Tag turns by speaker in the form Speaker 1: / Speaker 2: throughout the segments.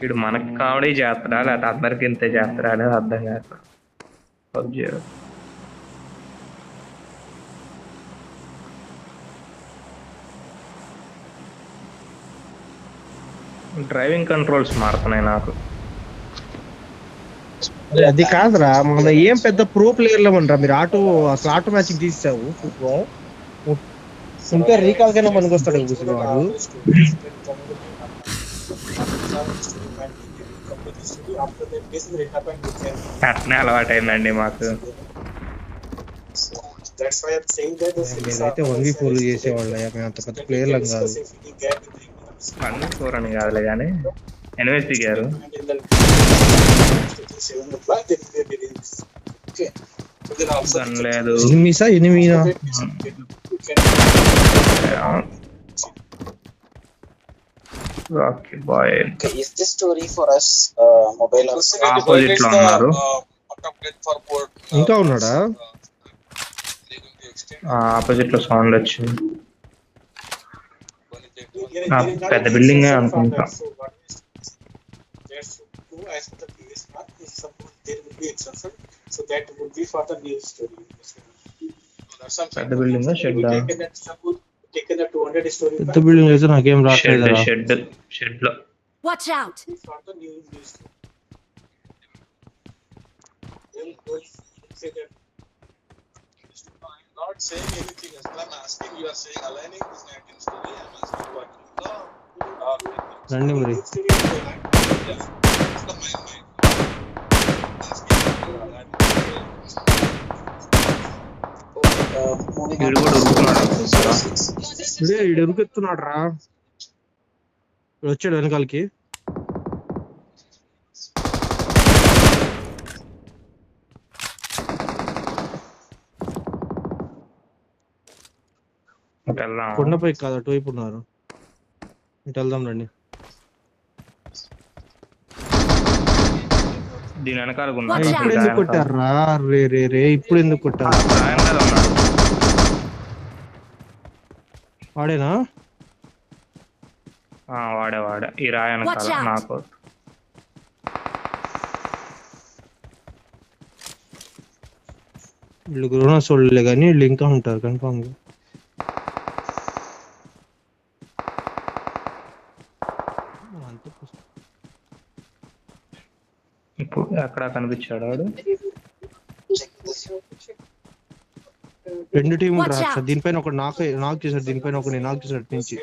Speaker 1: వీడు మనకి కామెడీ చేస్తాడా లేకపోతే అందరికి ఇంతే చేస్తాడా అనేది అర్థం కాదు. పబ్జి డ్రైవింగ్ కంట్రోల్స్ మారుతున్నాయి నాకు.
Speaker 2: అది కాదురా, మన ఏం పెద్ద ప్రో ప్లేయర్లు అనరా మీరు. అసలు ఆటో మ్యాచింగ్ తీసావు ఇంకా రీకాల్ కైనా మనకు వస్తాడు వాడు.
Speaker 1: అట్నే అలవాటైందండి మాకు.
Speaker 2: మీరైతే 1v4 చేసేవాళ్ళ, మేము అంత పెద్ద ప్లేయర్లం కాదు.
Speaker 1: 1v4 అని కాదులే కానీ ఎనిమిది దిగారు. గన్ లేదు.
Speaker 2: ఎనిమిదా
Speaker 1: Rocky boy
Speaker 3: Is this story for us mobile or
Speaker 1: opposite లో ఉన్నారు.
Speaker 2: ఇంకా ఉన్నాడా?
Speaker 1: ఆపోజిట్ లో సౌండ్ వచ్చింది. పెద్ద బిల్డింగ్ అనుకుంటా. పెద్ద బిల్డింగ్ షెడ్
Speaker 2: పెద్ద బిల్డింగ్ అయితే నాకేం రావట్లేదు.
Speaker 1: షెడ్ లో
Speaker 4: Watch out!
Speaker 5: Not saying anything. I'm asking. You are saying aligning is not in story. I'm asking what you thought.
Speaker 2: రండి మరి.
Speaker 1: వీడు కూడా ఉరుకుతున్నాడు.
Speaker 2: వీడు ఉరుకెత్తున్నాడు రా. వచ్చాడు వెనకాలకి. కొండపై కాదు, అటువైపు ఉన్నారు. ఇటు వెళ్దాం రండి.
Speaker 1: దీని వెనకాల
Speaker 2: ఇప్పుడు ఎందుకు కొట్టారా? రే ఇప్పుడు ఎందుకు కొట్టారు? వాడేనా?
Speaker 1: వాడే ఈ రాయన నాకు.
Speaker 2: వీళ్ళు గురునా చూడలే కానీ వీళ్ళు ఇంకా ఉంటారు కన్ఫామ్ గా.
Speaker 1: ఇప్పుడు ఎక్కడ కనిపించాడు వాడు?
Speaker 2: రెండు టీములు రా. దీనిపైన ఒక నాక్ చేశాడు, దీనిపైన ఒక నాక్ చేశాడు నుంచి.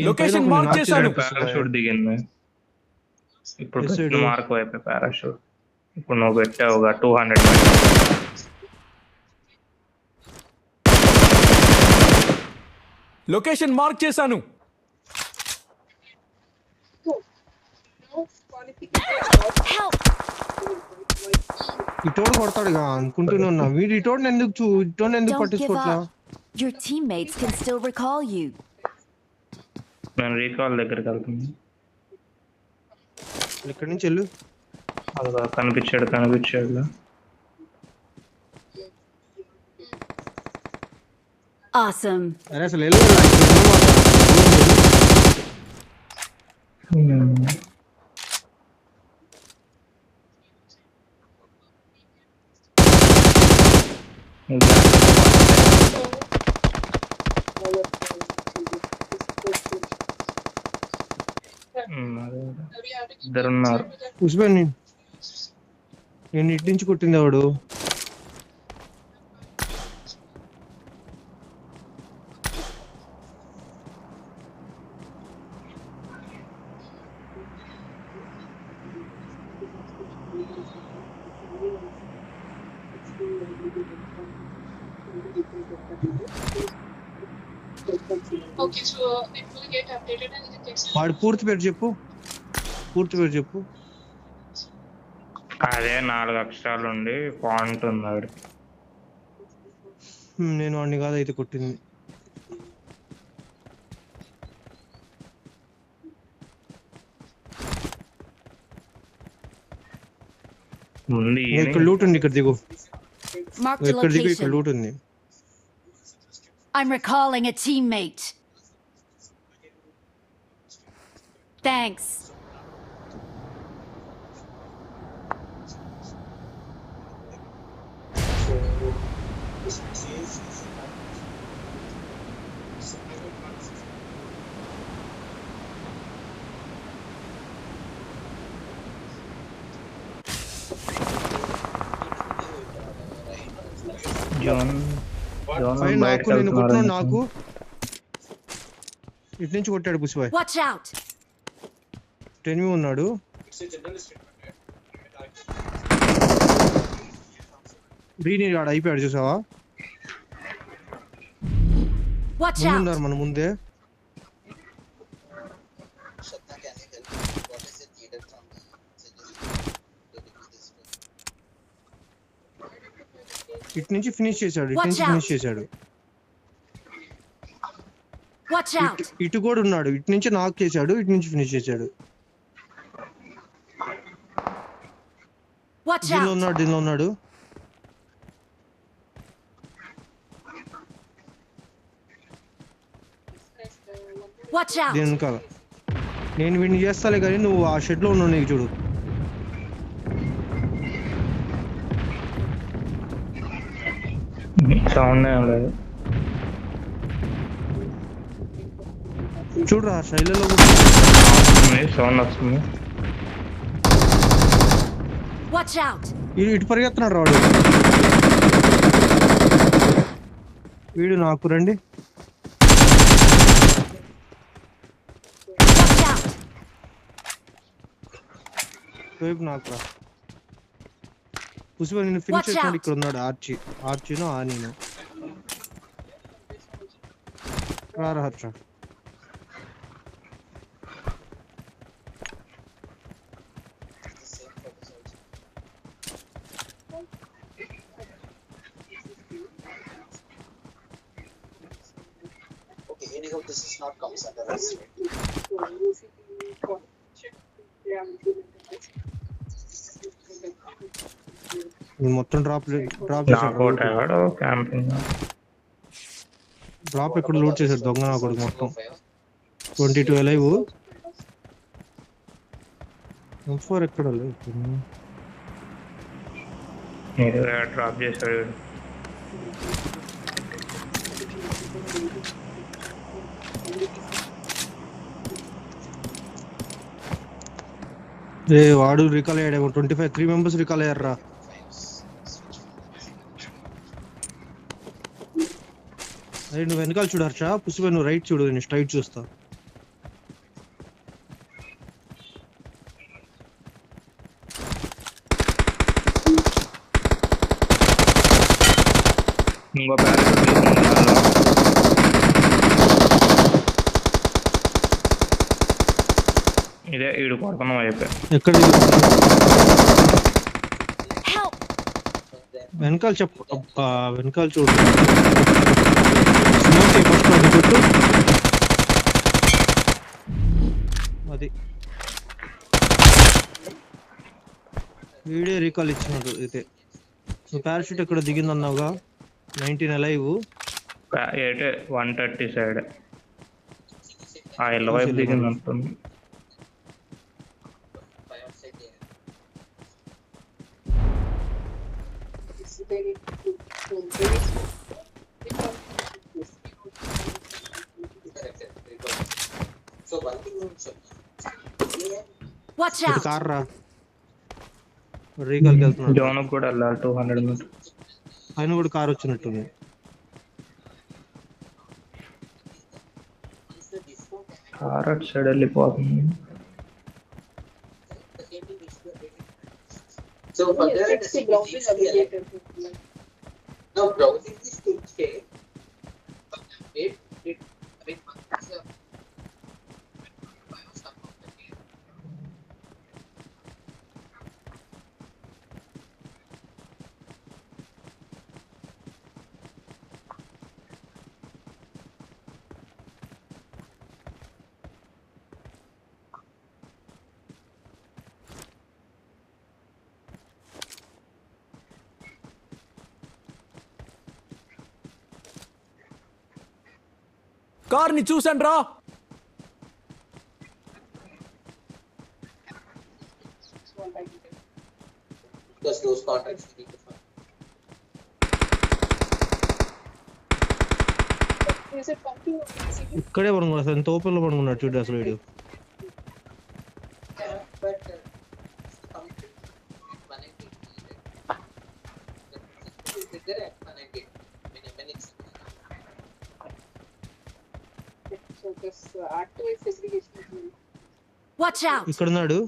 Speaker 1: లొకేషన్ మార్క్ చేశాను. పారాషూట్ దిగింది. ఇప్పుడు మార్క్ వైపు పారాషూట్. ఇప్పుడు నువ్వు పెట్టావుగా 200
Speaker 6: లొకేషన్ మార్క్ చేశాను.
Speaker 2: ఇటోడు కొడతాడుగా అనుకుంటున్నా. వీడు ఇటోడు ఎందుకు పట్టించుకోవట్లా?
Speaker 4: Your teammates can still recall you.
Speaker 1: నేను రీకాల్ దగ్గరికి వెళ్తున్నా.
Speaker 2: ఇక్కడి నుంచి వెళ్ళు.
Speaker 1: కనిపించాడు.
Speaker 4: Awesome.
Speaker 2: అరే అసలు వెళ్ళు.
Speaker 1: ఇద్దరున్నారు.
Speaker 2: ఉస్మాన్ నేను ఇటు నుంచి కొట్టింది వాడు.
Speaker 6: Okay, so it will get updated and the text.
Speaker 2: వాడి పూర్తి పేరు చెప్పు.
Speaker 1: అదే 4 అక్షరాలు ఉండి ఫాంట్ ఉంది ఆవిడకి.
Speaker 2: నేను వాడిని కాదైతే కొట్టింది.
Speaker 1: ముందు
Speaker 2: ఇక్కడ లూట్ ఉంది, ఇక్కడ దిగు.
Speaker 4: Mark the
Speaker 2: ఇక్కడ
Speaker 4: location.
Speaker 2: లూట్ ఉంది.
Speaker 4: I'm recalling a teammate. Thanks.
Speaker 1: Zone
Speaker 2: fine, నాకు నేను కొట్టినాడు. నాకు ఇటు నుంచి కొట్టాడు పుష్పాయ్.
Speaker 4: Watch out.
Speaker 2: టెన్మి ఉన్నాడు. బ్రీని ఆడ అయిపోయాడు చూసావా?
Speaker 4: Watch out.
Speaker 2: ముందున్నారు మన ముందే.
Speaker 3: Shadna, can you help me? What is it needed from me? To do this work?
Speaker 2: ఇటు నుంచి ఫినిష్ చేశాడు.
Speaker 4: Watch out.
Speaker 2: ఇటు కూడా ఉన్నాడు. ఇటు నుంచి నాక్ చేశాడు, ఇటు నుంచి ఫినిష్ చేశాడు.
Speaker 4: Watch
Speaker 2: దీనిలో
Speaker 4: out.
Speaker 2: ఉన్నాడు.
Speaker 4: Watch out.
Speaker 2: దీని వెనకాల. నేను వీడిని చేస్తాలే కానీ నువ్వు ఆ షెడ్ లో ఉన్నావు. నీకు చూడు.
Speaker 1: సౌండ్ ఏం లేదు.
Speaker 2: చూడరా శైలలో
Speaker 1: సౌండ్ వస్తుంది.
Speaker 4: Watch out.
Speaker 2: ఇటు పరిగెత్తున్నాడు రాడు. వీడు నాకు రండి.
Speaker 4: Watch out.
Speaker 2: వైపు నాకు రా. పుష్ప నేను ఫినిష్ చేసినాడు. ఇక్కడ ఉన్నాడు ఆర్చినో ఆనీనో. రారా Harsha.
Speaker 3: Okay, anyhow, this is not comes under us.
Speaker 2: మొత్తం డ్రాప్
Speaker 1: క్యాంపింగ్
Speaker 2: డ్రాప్ ఎక్కడ లూట్ చేశాడు దొంగ నా కొడుకు. మొత్తం 22 అలైవ్. M4 ఎక్కడ
Speaker 1: డ్రాప్ చేశాడు.
Speaker 2: వాడు రికాల్ అయ్యాడేమో. 3 మెంబర్స్ రికాల్ అయ్యారా. అదే నువ్వు వెనకాల చూడు హర్ష. పుష్ప నువ్వు రైట్ చూడు, నేను స్ట్రైట్ చూస్తా.
Speaker 1: ఇంకో ఇదే ఈడు కొడుకున్నాం అయిపోయి.
Speaker 2: ఎక్కడ
Speaker 4: Help.
Speaker 2: వెనకాల చెప్పు. వెనకాల చూడు. ఫస్ట్ అది కొట్టు. అది వీడియో రీకాల్ ఇచ్చినట్టు అయితే. నువ్వు పారాషూట్ ఎక్కడ దిగిందన్నావుగా. 19 అలైవ్.
Speaker 1: 130 సైడ్ ఆ ఇళ్ళ వైపు దిగింది అంటుంది.
Speaker 3: So one thing,
Speaker 4: Watch out.
Speaker 2: Car రా. రీకాల్కి వెళ్తున్నాడు.
Speaker 1: జోన్ కూడా వెళ్ళాలి 200 మీటర్.
Speaker 2: ఆయన కూడా కార్ వచ్చినట్టుంది.
Speaker 1: కార్ అటు సైడ్ వెళ్ళిపోతుంది.
Speaker 3: so further no browsing is to stay. It
Speaker 7: కార్ని చూసాను రా.
Speaker 3: Because those contracts we need to find.
Speaker 6: Is it pumping or basically?
Speaker 2: ఇక్కడే పడుకున్నాడు అసలు ఎంత ఓపెన్ లో పడుకున్నాడు చూడు అసలు వీడు.
Speaker 3: Yeah, but something 180 there at 180 when it's
Speaker 6: So this activate segregation is really
Speaker 4: Watch out!
Speaker 2: ఇక్కడ ఉన్నాడు.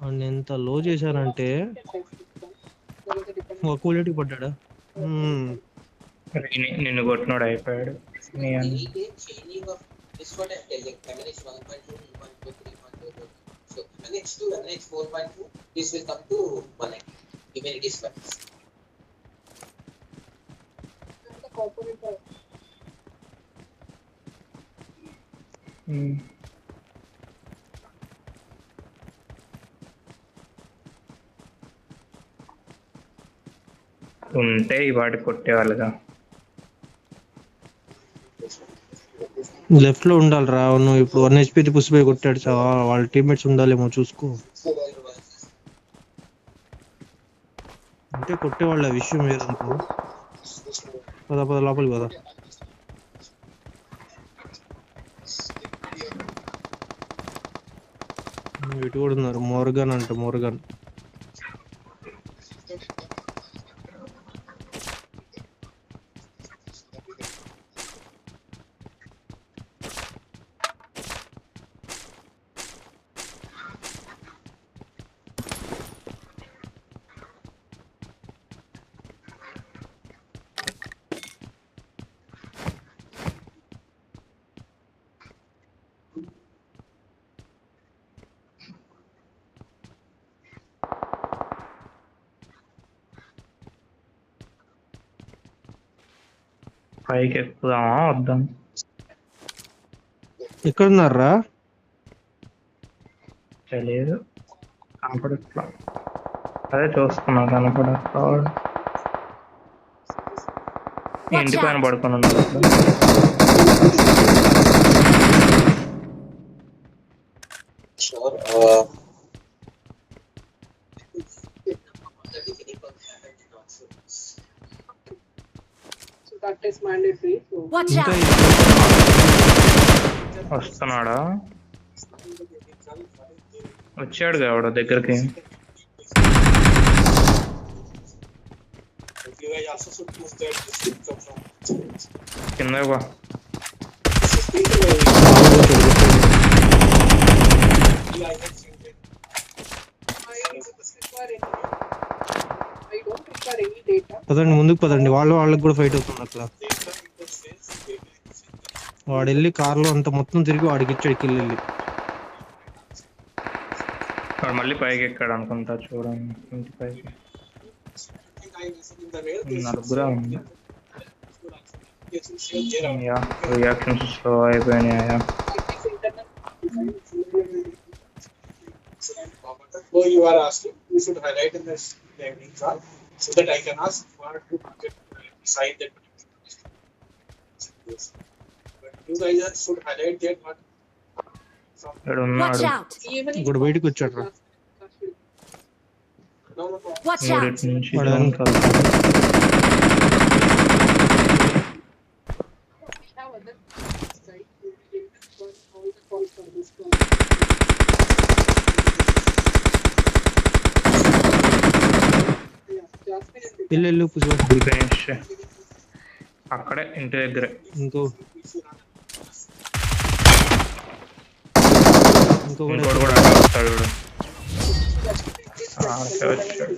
Speaker 2: వాడిని ఎంత లో చేశారంటే కూలెట్టి పడ్డాడా.
Speaker 1: నిన్ను కొట్టినోడు అయిపోయాడు. నీ అన్న.
Speaker 3: chaining of this what I'm telling. MNH 1.2, 1.2, 3.2. So MNH 2, MNH 4.2, this will come to 180. Even it is fast.
Speaker 6: the component of
Speaker 1: ఉమ్. ఉంటే ఈ వాటి కొట్టేవాళ్ళుగా.
Speaker 2: లెఫ్ట్ లో ఉండాలిరా. నువ్వు ఇప్పుడు 1 HP పుసిపోయి కొట్టాడు. వాళ్ళ టీమ్మేట్స్ ఉండాలేమో చూసుకో. అంటే కొట్టేవాళ్ళ విషయం వేరనుకో. పద పద లోపలికి పద. ఇటు కూడా ఉన్నారు. మోర్గన్ అంట మోర్గన్.
Speaker 1: పైకి ఎక్కుదామా వద్దాం?
Speaker 2: ఎక్కడున్నారా?
Speaker 1: తెలియదు, కనపడట్లా. అదే చూస్తున్నా, కనపడట్లా. ఇంటి పైన పడుకొని ఉన్నారు అక్కడ.
Speaker 3: Sure.
Speaker 6: so that is mandatory. So
Speaker 4: Watch
Speaker 2: ఇంకా
Speaker 4: out!
Speaker 1: వస్తున్నాడా? వచ్చాడు కావడ దగ్గరికి.
Speaker 5: You guys also should prove that this will come from.
Speaker 1: కింద బా.
Speaker 6: I don't require any data.
Speaker 2: పదండి ముందుకు పదండి. వాళ్ళకి కూడా ఫైట్ అవుతుంది అట్లా. వాడు వెళ్ళి కార్లో అంత మొత్తం తిరిగి వాడికి ఇచ్చాడు కిల్ వెళ్ళి.
Speaker 1: వాడు మళ్ళీ పైకి ఎక్కాడు అనుకుంటా. చూడండి ఇంటి పైకి నలుగురా ఉంది. యా, రియాక్షన్స్ స్లో అయిపోయినాయా?
Speaker 6: It is internal.
Speaker 5: So you are asking, you should highlight in this landing chart so that I can ask for to decide that. But you guys should highlight that one from.
Speaker 1: ఇక్కడ
Speaker 4: Watch
Speaker 1: ఉన్నాడు.
Speaker 4: out!
Speaker 6: Even
Speaker 2: ఇప్పుడు బయటకు వచ్చాడు రా.
Speaker 5: No, no problem.
Speaker 4: Watch out!
Speaker 1: మూడింటి నుంచి
Speaker 2: వాడు
Speaker 1: వెనకాల.
Speaker 6: we have other right. We will get all the calls for this one. Yeah, Jasmine and
Speaker 2: వెళ్ళు పుసిపో.
Speaker 1: ఫినిష్. అక్కడే ఇంటి దగ్గరే. ఇంకోటి కూడా అక్కడ వస్తాడు చూడు. అక్కడ వచ్చాడు.